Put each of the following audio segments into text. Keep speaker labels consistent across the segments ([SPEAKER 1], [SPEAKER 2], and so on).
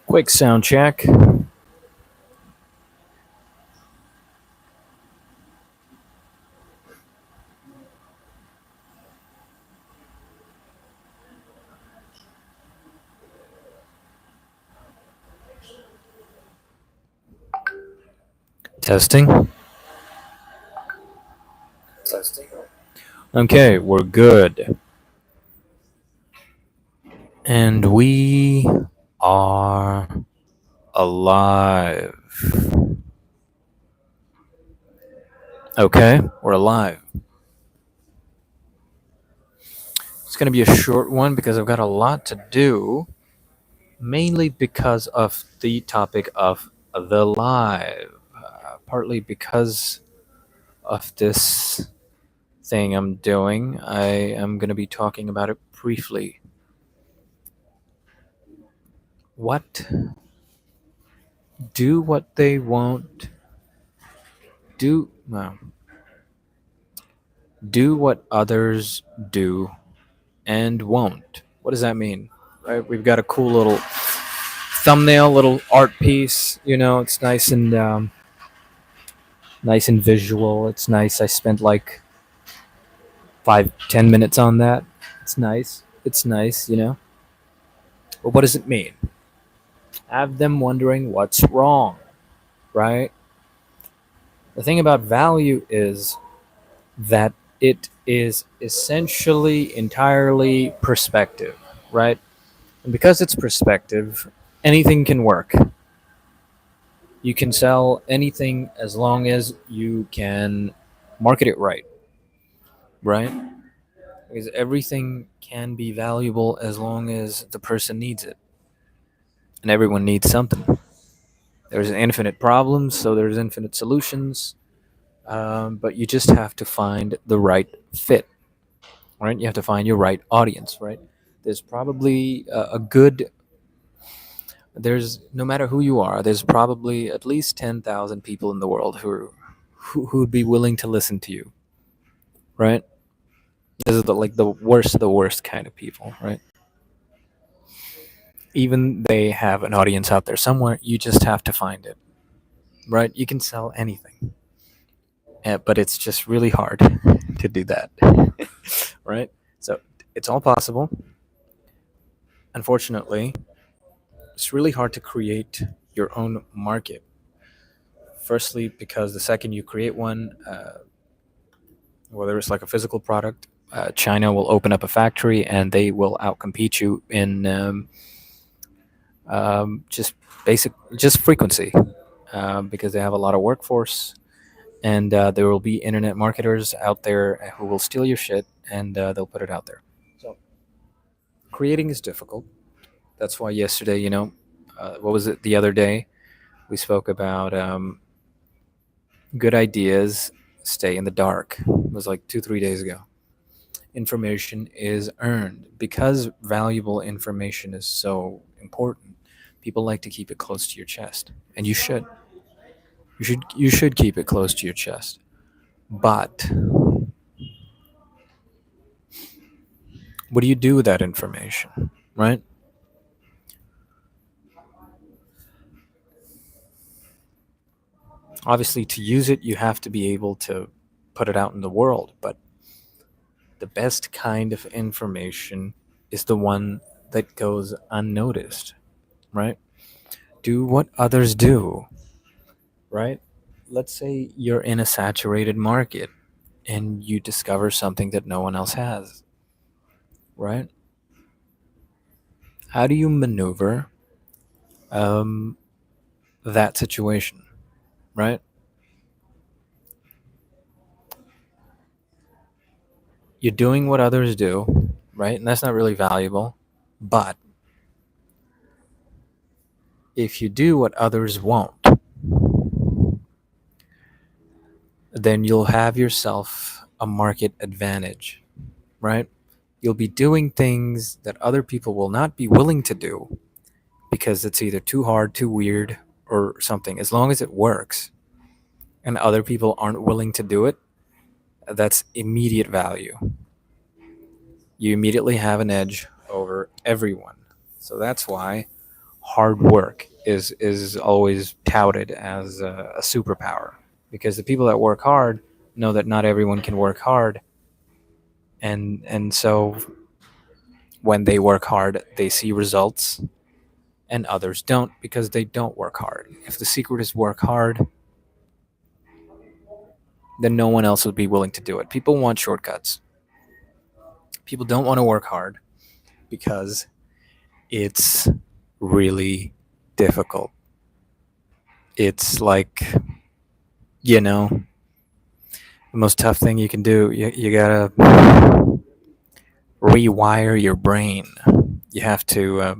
[SPEAKER 1] Quick sound check. Testing. Okay, we're good. And we are alive. Okay, we're alive. It's going to be a short one because I've got a lot to do, mainly because of the topic of the live. Partly because of this thing I'm doing, I am going to be talking about it briefly. What? Do what they won't do. Well, do what others do and won't. What does that mean? Right? We've got a cool little thumbnail, little art piece. It's nice and visual. It's nice. I spent like 5-10 minutes on that. It's nice. It's nice. But what does it mean? Have them wondering what's wrong, right? The thing about value is that it is essentially entirely perspective, right? And because it's perspective, anything can work. You can sell anything as long as you can market it right, right? Because everything can be valuable as long as the person needs it. And everyone needs something. There's infinite problems, so there's infinite solutions. But you just have to find the right fit, right? You have to find your right audience, right? There's probably a good there's no matter who you are, there's probably at least 10,000 people in the world who would be willing to listen to you, right? This is the worst of the worst kind of people, right? Even they have an audience out there somewhere. You just have to find it, right? You can sell anything, but it's just really hard to do that, right? So it's all possible. Unfortunately, it's really hard to create your own market. Firstly, because the second you create one, whether it's like a physical product, China will open up a factory and they will outcompete you in just just frequency, because they have a lot of workforce, and there will be internet marketers out there who will steal your shit and they'll put it out there. So creating is difficult. That's why yesterday, what was it the other day? We spoke about good ideas stay in the dark. It was like 2-3 days ago. Information is earned because valuable information is so important. People like to keep it close to your chest, and you should keep it close to your chest. But what do you do with that information, right? Obviously, to use it, you have to be able to put it out in the world, but the best kind of information is the one that goes unnoticed, right? Do what others do, right? Let's say you're in a saturated market and you discover something that no one else has, right? How do you maneuver um, that situation, right? You're doing what others do, right? And that's not really valuable. But if you do what others won't, then you'll have yourself a market advantage, right? You'll be doing things that other people will not be willing to do because it's either too hard, too weird, or something. As long as it works and other people aren't willing to do it, that's immediate value. You immediately have an edge over everyone. So that's why hard work is always touted as a superpower, because the people that work hard know that not everyone can work hard, and so when they work hard, they see results, and others don't because they don't work hard. If the secret is work hard, then no one else would be willing to do it. People want shortcuts. People don't want to work hard because it's really difficult. It's like, you know, the most tough thing you can do. You gotta rewire your brain. You have to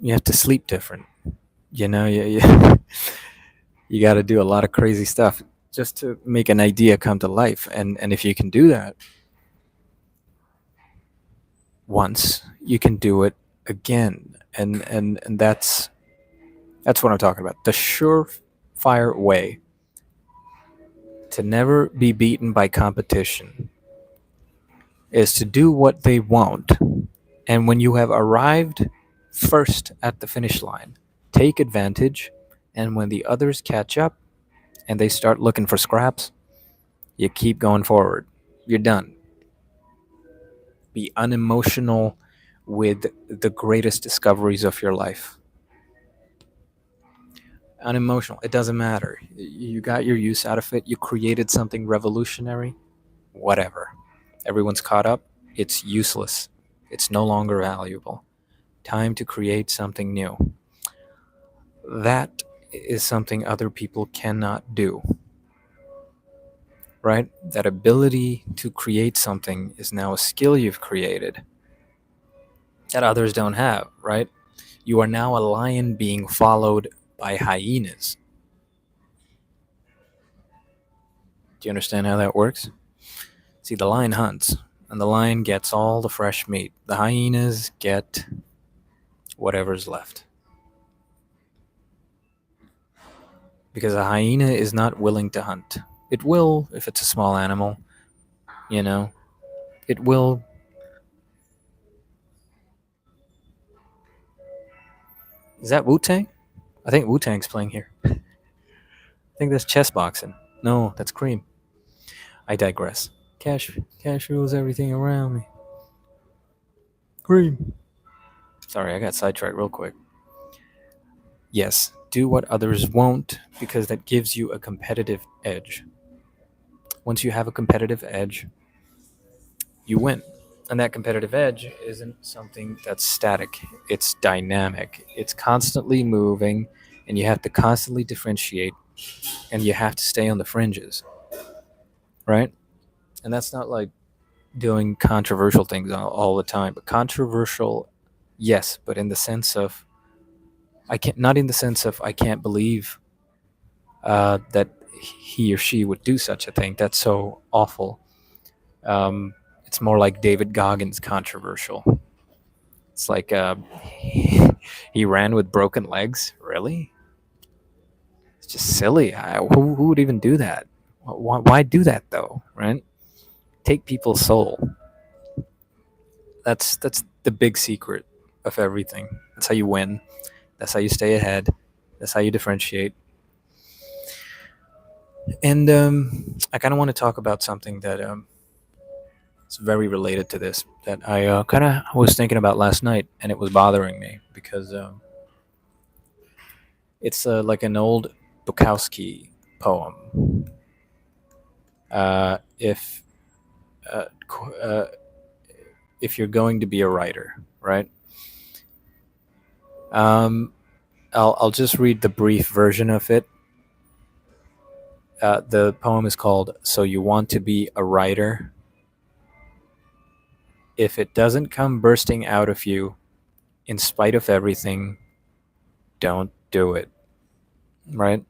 [SPEAKER 1] you have to sleep different. You got to do a lot of crazy stuff just to make an idea come to life. And if you can do that once, you can do it again. And that's what I'm talking about. The surefire way to never be beaten by competition is to do what they won't. And when you have arrived first at the finish line, take advantage. And when the others catch up and they start looking for scraps, you keep going forward. You're done. Be unemotional with the greatest discoveries of your life. Unemotional. It doesn't matter. You got your use out of it. You created something revolutionary. Whatever. Everyone's caught up. It's useless. It's no longer valuable. Time to create something new. That is something other people cannot do. Right? That ability to create something is now a skill you've created that others don't have, right? You are now a lion being followed by hyenas. Do you understand how that works? See, the lion hunts, and the lion gets all the fresh meat. The hyenas get whatever's left. Because a hyena is not willing to hunt. It will if it's a small animal, you know. It will. Is that Wu Tang? I think Wu Tang's playing here. I think that's chess boxing. No, that's Cream. I digress. Cash rules everything around me. Cream. Sorry, I got sidetracked real quick. Yes, do what others won't because that gives you a competitive edge. Once you have a competitive edge, you win. And that competitive edge isn't something that's static, it's dynamic. It's constantly moving, and you have to constantly differentiate, and you have to stay on the fringes, right? And that's not like doing controversial things all the time, but controversial, yes, but in the sense of I can't, not in the sense of I can't believe that he or she would do such a thing. That's so awful. It's more like David Goggins controversial. It's like he ran with broken legs. Really? It's just silly. Who would even do that? Why do that though? Right? Take people's soul. That's the big secret of everything. That's how you win. That's how you stay ahead. That's how you differentiate. And I kind of want to talk about something that it's very related to this that I kind of was thinking about last night, and it was bothering me because it's like an old Bukowski poem. If uh, qu- uh, if you're going to be a writer, right? Um, I'll just read the brief version of it. The poem is called "So You Want to Be a Writer." If it doesn't come bursting out of you, in spite of everything, don't do it. Right?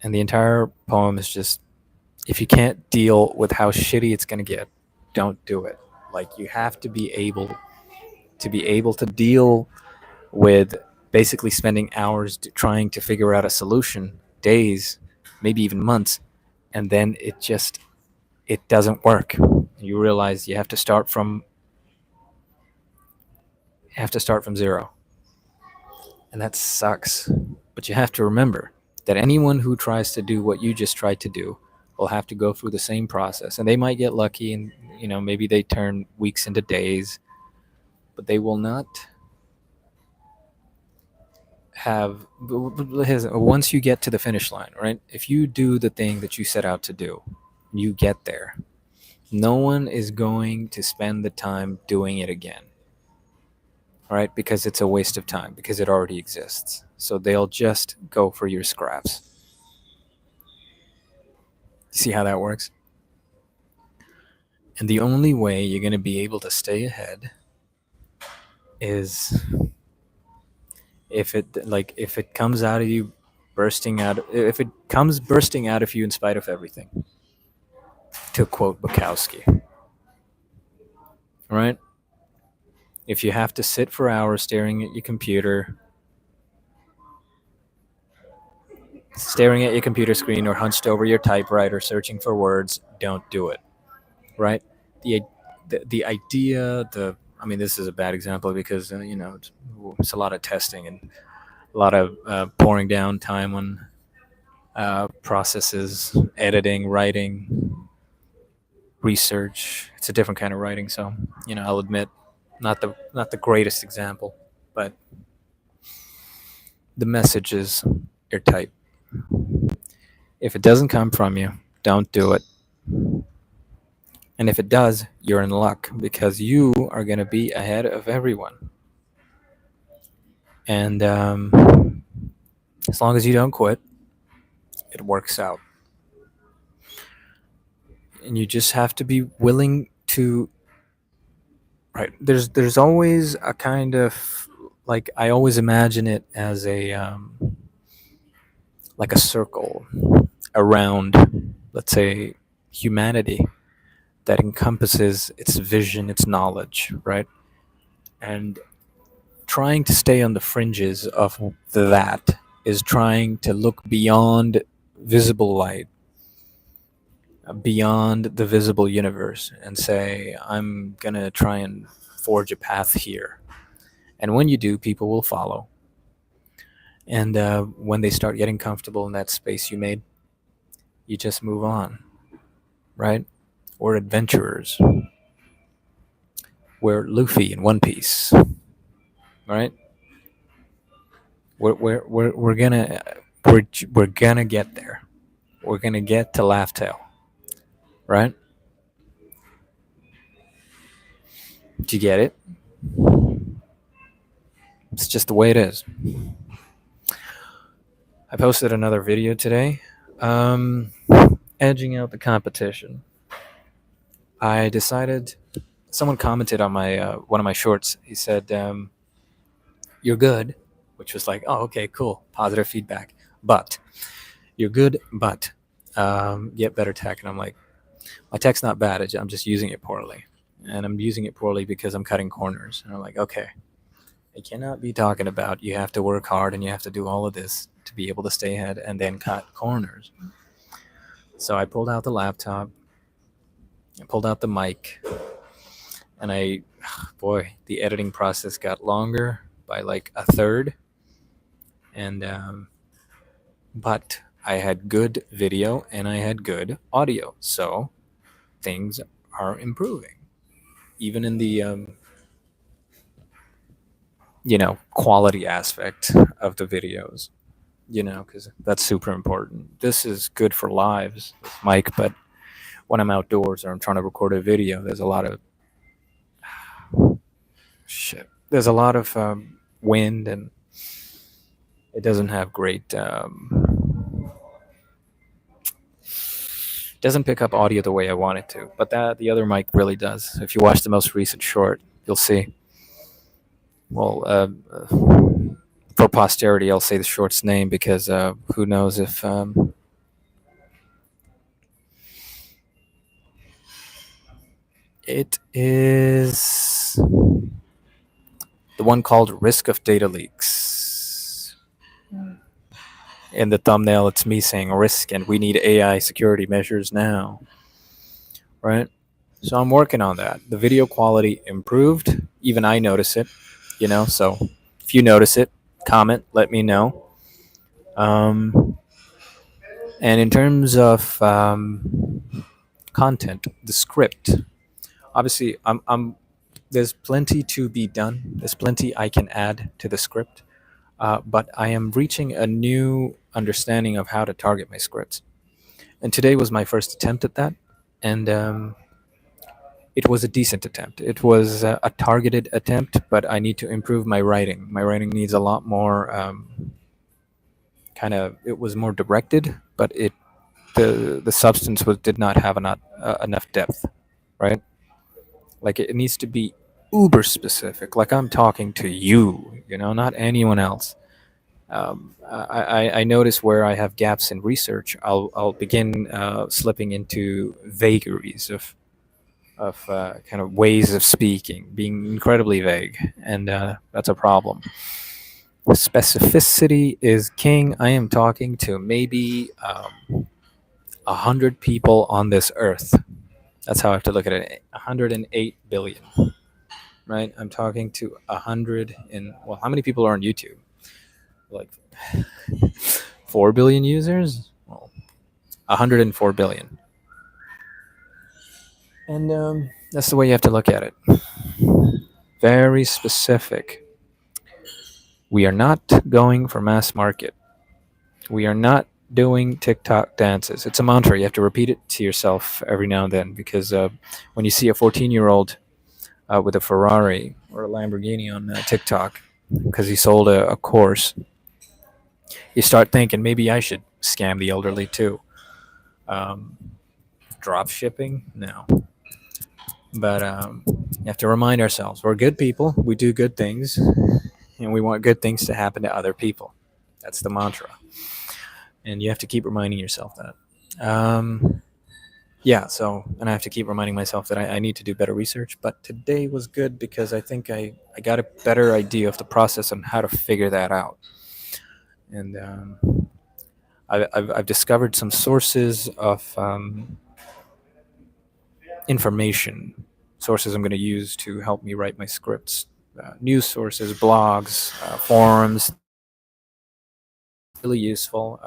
[SPEAKER 1] And the entire poem is just if you can't deal with how shitty it's going to get, don't do it. Like you have to be able to deal with basically spending hours trying to figure out a solution, days, maybe even months, and then it doesn't work. You realize you have to start from zero. And that sucks. But you have to remember that anyone who tries to do what you just tried to do will have to go through the same process. And they might get lucky and, maybe they turn weeks into days, but they will not have. Once you get to the finish line, right? If you do the thing that you set out to do, you get there. No one is going to spend the time doing it again, right? Because it's a waste of time, because it already exists. So they'll just go for your scraps. See how that works? And the only way you're going to be able to stay ahead is if it comes out of you if it comes bursting out of you in spite of everything, to quote Bukowski. Right? If you have to sit for hours staring at your computer screen or hunched over your typewriter searching for words, don't do it. Right? The the idea, I mean, this is a bad example because it's a lot of testing and a lot of pouring down time on processes, editing, writing, research. It's a different kind of writing, so I'll admit, not the greatest example, but the message is airtight. If it doesn't come from you, don't do it. And if it does, you're in luck because you are going to be ahead of everyone. And as long as you don't quit, it works out. And you just have to be willing to. Right. There's always a kind of, like, I always imagine it as a like a circle around, let's say, humanity that encompasses its vision, its knowledge, right? And trying to stay on the fringes of that is trying to look beyond visible light, beyond the visible universe, and say, I'm going to try and forge a path here. And when you do, people will follow. And when they start getting comfortable in that space you made, you just move on, right? We're adventurers. We're Luffy in One Piece, right? We're gonna get there. We're gonna get to Laugh Tale, right? Do you get it? It's just the way it is. I posted another video today, edging out the competition. I decided. Someone commented on my one of my shorts. He said, "You're good," which was like, "Oh, okay, cool, positive feedback." But you're good, but get better tech. And I'm like, my tech's not bad. I'm just using it poorly, and I'm using it poorly because I'm cutting corners. And I'm like, okay, I cannot be talking about you have to work hard and you have to do all of this to be able to stay ahead and then cut corners. So I pulled out the laptop, I pulled out the mic, and boy, the editing process got longer by like a third. And but I had good video and I had good audio, so things are improving, even in the quality aspect of the videos. Because that's super important. This is good for lives, this mic, but when I'm outdoors or I'm trying to record a video, there's a lot of shit. There's a lot of wind, and it doesn't have great. Doesn't pick up audio the way I want it to, but the other mic really does. If you watch the most recent short, you'll see. Well, for posterity, I'll say the short's name because who knows if it is the one called "Risk of Data Leaks." In the thumbnail, it's me saying "risk" and we need AI security measures now, right? So I'm working on that. The video quality improved. Even I notice it, So if you notice it, comment, let me know. Um, and in terms of content, the script, obviously, there's plenty to be done. There's plenty I can add to the script, but I am reaching a new understanding of how to target my scripts. And today was my first attempt at that, and it was a decent attempt. It was a targeted attempt, but I need to improve my writing. My writing needs a lot more kind of. It was more directed, but the substance did not have enough depth, right? Like it needs to be uber specific. Like I'm talking to you, not anyone else. I notice where I have gaps in research. I'll begin slipping into vagaries of kind of ways of speaking, being incredibly vague, and that's a problem. Specificity is king. I am talking to maybe 100 people on this earth. That's how I have to look at it. 108 billion, right? I'm talking to 100 and well, how many people are on YouTube? Like 4 billion users. Well, 104 billion, and that's the way you have to look at it. Very specific. We are not going for mass market. We are not doing TikTok dances. It's a mantra. You have to repeat it to yourself every now and then because when you see a 14-year-old with a Ferrari or a Lamborghini on TikTok because he sold a course, you start thinking maybe I should scam the elderly too. Um, Drop shipping? No. But you have to remind ourselves we're good people. We do good things, and we want good things to happen to other people. That's the mantra, and you have to keep reminding yourself that. Yeah. So, and I have to keep reminding myself that I need to do better research. But today was good because I think I got a better idea of the process and how to figure that out. And I've discovered some sources of information, sources I'm going to use to help me write my scripts, news sources, blogs, forums. Really useful.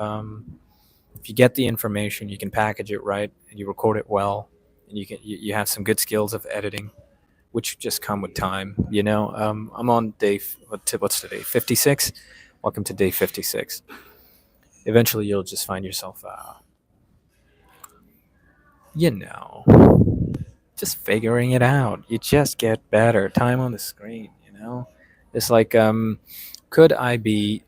[SPEAKER 1] If you get the information, you can package it right, and you record it well, and you have some good skills of editing, which just come with time. I'm on what's today? 56. Welcome to day 56. Eventually, you'll just find yourself, you know, just figuring it out. You just get better. Time on the screen. It's like, could I be,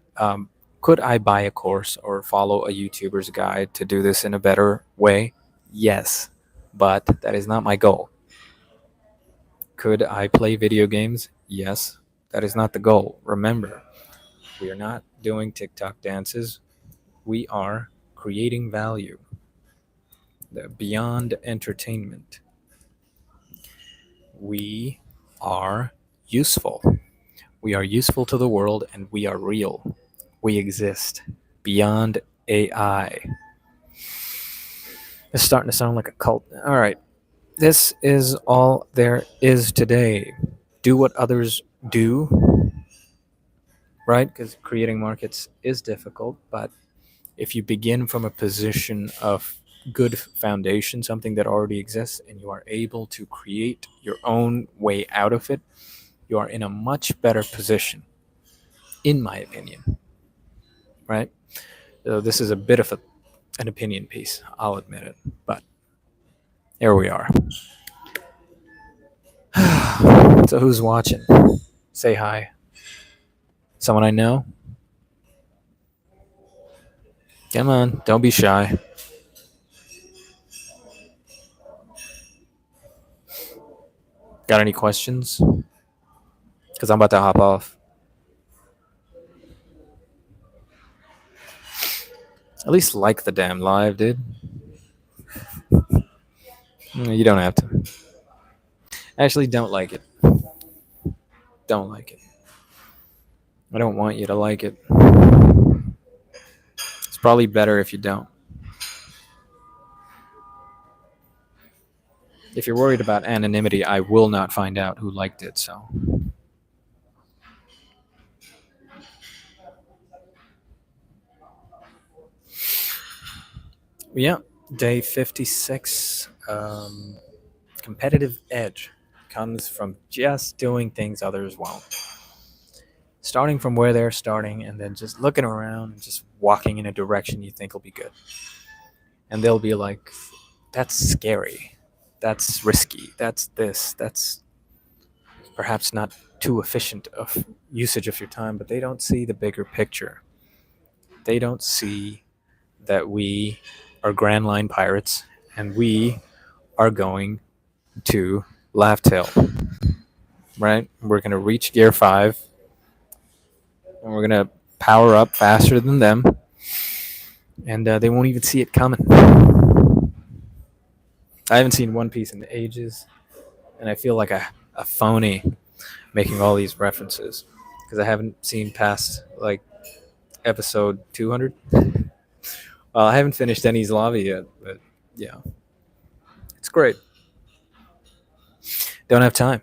[SPEAKER 1] could I buy a course or follow a YouTuber's guide to do this in a better way? Yes, but that is not my goal. Could I play video games? Yes, that is not the goal. Remember, we are not doing TikTok dances. We are creating value beyond entertainment. We are useful. We are useful to the world and we are real. We exist beyond AI. It's starting to sound like a cult. All right. This is all there is today. Do what others do, right? Because creating markets is difficult. But if you begin from a position of good foundation, something that already exists, and you are able to create your own way out of it, you are in a much better position, in my opinion, right? So this is a bit of an opinion piece, I'll admit it. But here we are. So who's watching? Say hi. Someone I know? Come on, don't be shy. Got any questions? Because I'm about to hop off. At least like the damn live, dude. You don't have to. Actually, don't like it. Don't like it. I don't want you to like it. It's probably better if you don't. If you're worried about anonymity, I will not find out who liked it, so. Yeah, day 56. Competitive edge comes from just doing things others won't. Starting from where they're starting and then just looking around and just walking in a direction you think will be good. And they'll be like, that's scary. That's risky. That's this. That's perhaps not too efficient of usage of your time, but they don't see the bigger picture. They don't see that we are Grand Line pirates and we are going to Laugh Tail, right? We're going to reach gear 5 and we're going to power up faster than them, and they won't even see it coming. I haven't seen One Piece in ages, and I feel like a phony making all these references because I haven't seen past like episode 200. Well, I haven't finished Enies Lobby yet, but yeah, it's great. Don't have time.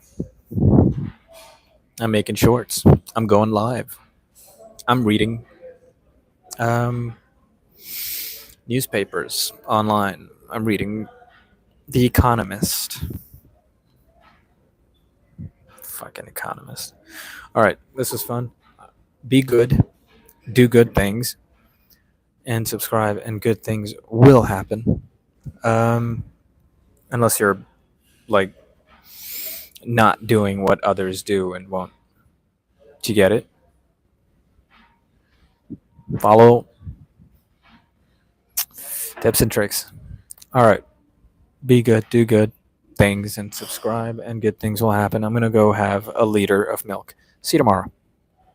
[SPEAKER 1] I'm making shorts. I'm going live. I'm reading um, newspapers online. I'm reading The Economist. Fucking Economist. All right, this was fun. Be good, do good things, and subscribe, and good things will happen. Um, unless you're like not doing what others do and won't. Do you get it? Follow tips and tricks. All right. Be good, do good things, and subscribe, and good things will happen. I'm going to go have a liter of milk. See you tomorrow.